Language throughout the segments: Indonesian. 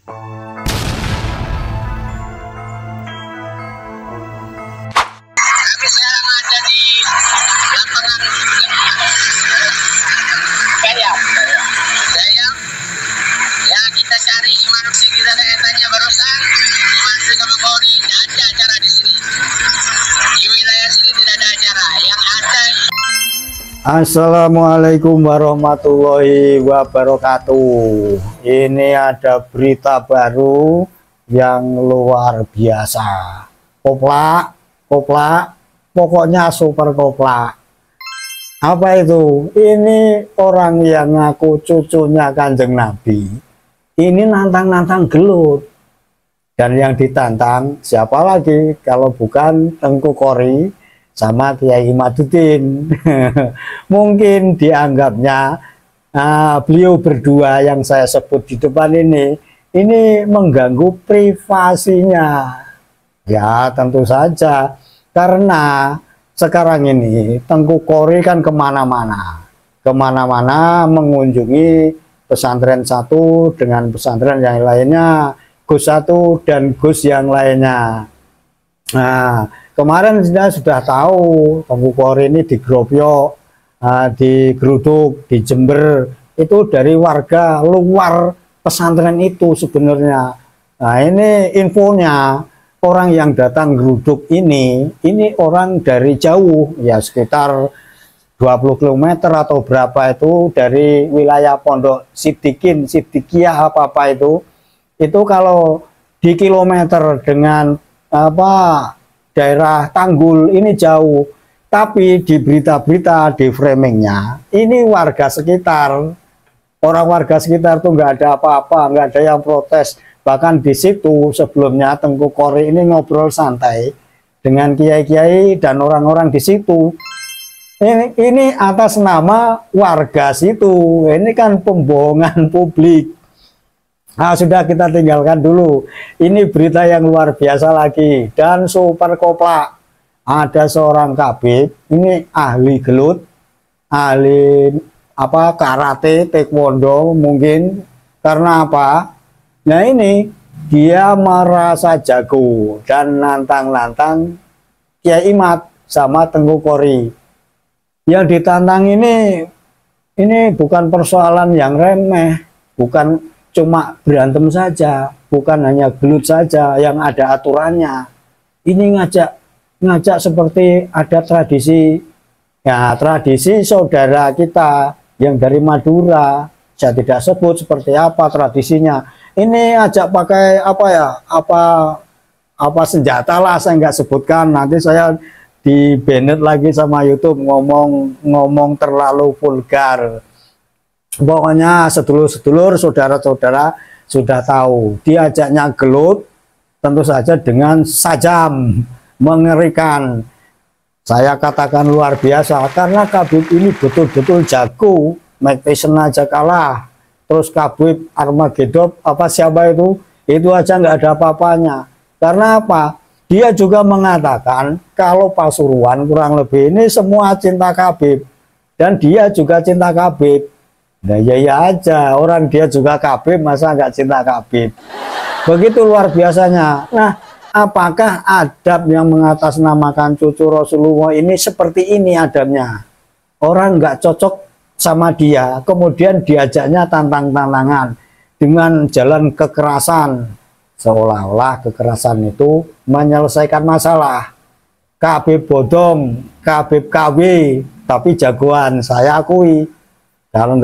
Kami sekarang ada di lapangan Gayam. Ya, kita cari Imanusi, kita tanya barusan. Imanusi sama Kori tidak ada acara di sini. Di wilayah sini tidak ada acara. Yang ada. Assalamualaikum warahmatullahi wabarakatuh. Ini ada berita baru yang luar biasa. Koplak, pokoknya super koplak. Apa itu? Ini orang yang ngaku cucunya Kanjeng Nabi. Ini nantang-nantang gelut. Dan yang ditantang siapa lagi kalau bukan Tengku Kori sama Kiai Imaduddin. Mungkin dianggapnya beliau berdua yang saya sebut di depan ini mengganggu privasinya. Ya tentu saja, karena sekarang ini Tengku Kori kan kemana-mana mengunjungi pesantren satu dengan pesantren yang lainnya, Gus satu dan Gus yang lainnya. Nah, kemarin sudah tahu Tengku Kori ini di Grobyo, di Geruduk, di Jember, itu dari warga luar pesantren itu sebenarnya. Nah, ini infonya. Orang yang datang Geruduk ini orang dari jauh, ya sekitar 20 km atau berapa itu dari wilayah Pondok Sidikiyah apa-apa itu kalau di kilometer dengan daerah Tanggul ini jauh, tapi di berita-berita di framingnya ini warga sekitar, orang warga sekitar tuh nggak ada apa-apa, nggak ada yang protes. Bahkan di situ sebelumnya Tengku Kori ini ngobrol santai dengan kiai-kiai dan orang-orang di situ. Ini atas nama warga situ. Ini kan pembohongan publik. Nah, sudah kita tinggalkan dulu. Ini berita yang luar biasa lagi dan super koplak. Ada seorang kabib, ini ahli gelut, ahli karate, taekwondo mungkin. Karena apa? Nah ini dia merasa jago dan nantang-nantang Kiai Imat sama Tengku Kori. Yang ditantang ini bukan persoalan yang remeh, bukan cuma berantem saja, bukan hanya gelut saja yang ada aturannya. Ini ngajak seperti ada tradisi, ya tradisi saudara kita yang dari Madura. Saya tidak sebut seperti apa tradisinya. Ini ajak pakai apa senjata lah, saya nggak sebutkan, nanti saya di banned lagi sama YouTube ngomong terlalu vulgar. Pokoknya sedulur-sedulur, saudara-saudara sudah tahu diajaknya gelut, tentu saja dengan sajam, mengerikan. Saya katakan luar biasa karena Kabib ini betul-betul jago. Mike Tyson aja kalah. Terus Kabib Armageddon siapa itu aja nggak ada apa-apanya. Karena apa? Dia juga mengatakan kalau Pasuruan kurang lebih ini semua cinta Kabib dan dia juga cinta Kabib. Nah ya aja, orang dia juga Kabib masa nggak cinta Kabib. Begitu luar biasanya. Nah, apakah adab yang mengatasnamakan cucu Rasulullah ini seperti ini adabnya? Orang nggak cocok sama dia, kemudian diajaknya tantang-tantangan dengan jalan kekerasan, seolah-olah kekerasan itu menyelesaikan masalah. Kabib bodong, Kabib KW, tapi jagoan, saya akui. Kalau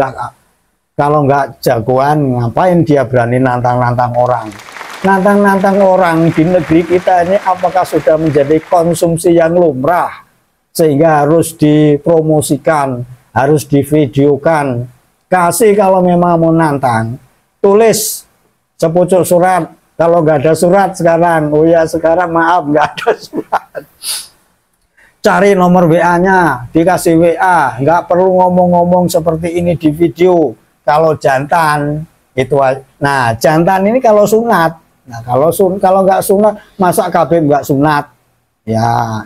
nggak jagoan, ngapain dia berani nantang-nantang orang? Nantang-nantang orang di negeri kita ini apakah sudah menjadi konsumsi yang lumrah sehingga harus dipromosikan, harus divideokan. Kasih kalau memang mau nantang, tulis sepucuk surat. Kalau nggak ada surat sekarang, oh ya sekarang maaf nggak ada surat, cari nomor WA-nya, dikasih WA, nggak perlu ngomong-ngomong seperti ini di video. Kalau jantan itu, nah jantan ini kalau sunat, nah kalau nggak sunat, masa Kabib nggak sunat? Ya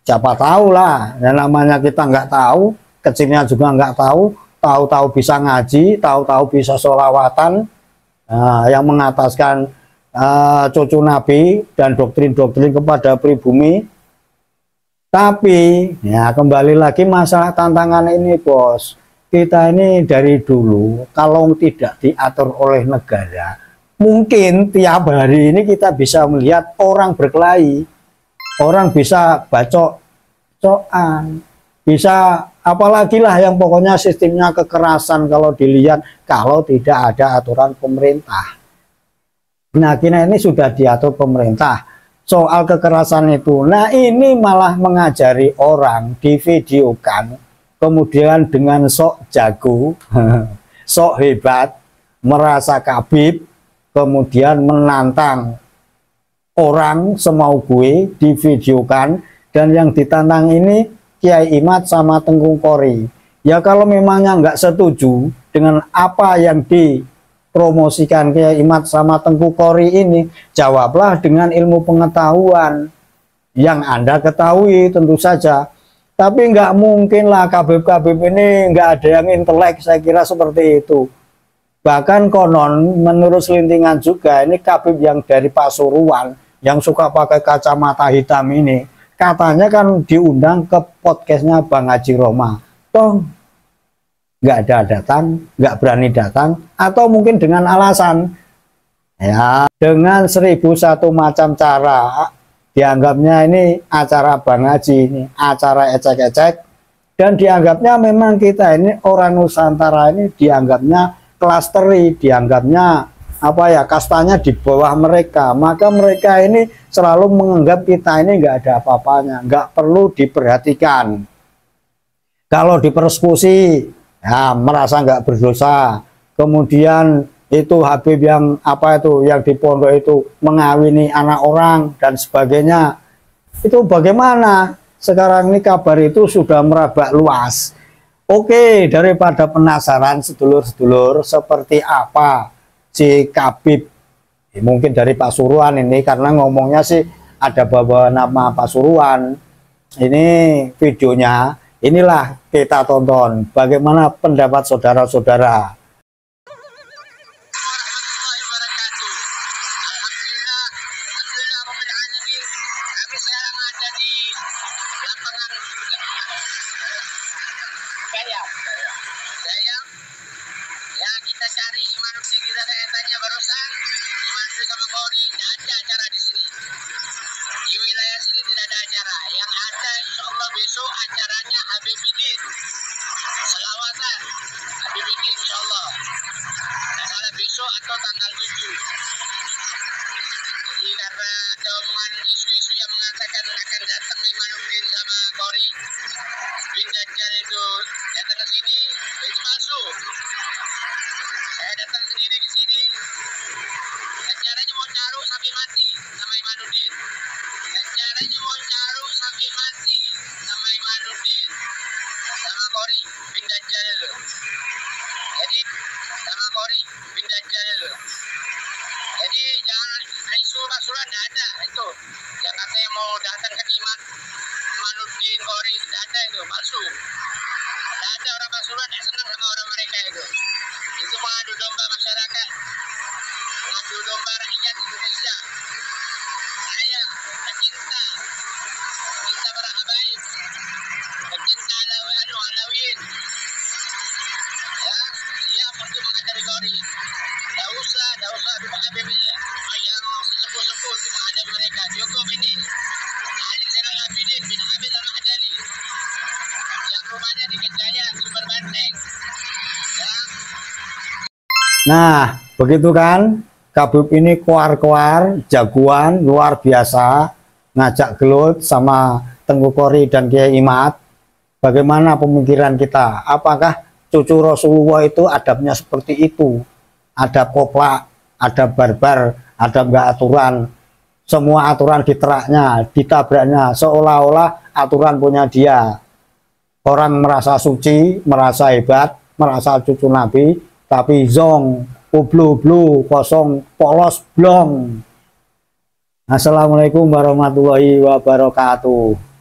siapa tahu lah, yang namanya kita nggak tahu. Kecilnya juga nggak tahu, tahu-tahu bisa ngaji, tahu-tahu bisa sholawatan. yang mengataskan cucu Nabi dan doktrin-doktrin kepada pribumi. Tapi ya kembali lagi masalah tantangan ini bos, kita ini dari dulu kalau tidak diatur oleh negara, mungkin tiap hari ini kita bisa melihat orang berkelahi, orang bisa bacok-cokan, bisa apalagi lah yang pokoknya sistemnya kekerasan kalau dilihat kalau tidak ada aturan pemerintah. Nah, kini ini sudah diatur pemerintah soal kekerasan itu. Nah, ini malah mengajari orang divideokan, kemudian dengan sok jago, sok hebat, merasa kabib, kemudian menantang orang semau gue, divideokan, dan yang ditantang ini Kiai Imad sama Tengku Qori. Ya kalau memangnya nggak setuju dengan apa yang dipromosikan Kiai Imad sama Tengku Qori ini, jawablah dengan ilmu pengetahuan yang Anda ketahui tentu saja. Tapi nggak mungkin lah kabib-kabib ini nggak ada yang intelek, saya kira seperti itu. Bahkan konon menurut selintingan juga ini kabib yang dari Pasuruan yang suka pakai kacamata hitam ini, katanya kan diundang ke podcastnya Bang Haji Roma. Toh nggak ada datang, nggak berani datang, atau mungkin dengan alasan ya dengan 1001 macam cara dianggapnya ini acara Bang Haji, ini acara ecek-ecek, dan dianggapnya memang kita ini orang Nusantara ini dianggapnya klasteri, dianggapnya apa ya, kastanya di bawah mereka, maka mereka ini selalu menganggap kita ini nggak ada apa-apanya, nggak perlu diperhatikan. Kalau dipersekusi ya merasa nggak berdosa. Kemudian itu Habib yang apa itu yang di pondok itu mengawini anak orang dan sebagainya, itu bagaimana? Sekarang ini kabar itu sudah merabak luas. Oke, daripada penasaran sedulur-sedulur seperti apa si Kabib, mungkin dari Pasuruan ini, karena ngomongnya sih ada bawa nama Pasuruan. Ini videonya, inilah kita tonton. Bagaimana pendapat saudara-saudara? Acaranya Habib Bidin selawatan Habib Bidin insyaallah salah besok atau tanggal 7. Jadi karena ada omongan isu-isu yang mengatakan akan datang Imanuddin sama Qori bin Dajjal itu datang ke sini, itu palsu. Saya datang sendiri ke sini dan caranya mau taruh sampai mati sama Imanuddin, dan caranya mau taruh sampai mati sama Imanuddin sama Qori bin Dajjal itu. Jadi sama Qori bin Dajjal itu. Jadi jangan isu Pasuruan tidak ada itu. Yang katanya mau datang ke Imanuddin Qori tidak ada, itu palsu. Tidak ada orang Pasuruan yang senang sama orang mereka itu. Itu mengadu domba masyarakat, mengadu domba rakyat Indonesia. Saya pecinta para habaib, pecinta Alawiyyin. Ya, siap untuk menghadapi Qori. Tidak usah Habib yang sesepuh-sepuh untuk menghadapi mereka. Cukup ini Ali Zainal Abidin bin Hamid Al-Mahdali yang rumahnya di Kejayaan, Sumber Banteng. Ya. Nah, begitu kan, Kabib ini keluar-keluar, jagoan luar biasa, ngajak gelut sama Tengku Qori dan Kiai Imad. Bagaimana pemikiran kita? Apakah cucu Rasulullah itu adabnya seperti itu? Adab koplak, adab barbar, adab nggak aturan. Semua aturan diteraknya, ditabraknya, seolah-olah aturan punya dia. Orang merasa suci, merasa hebat, merasa cucu Nabi, tapi zong, ublu-ublu, kosong, polos, blong. Assalamualaikum warahmatullahi wabarakatuh.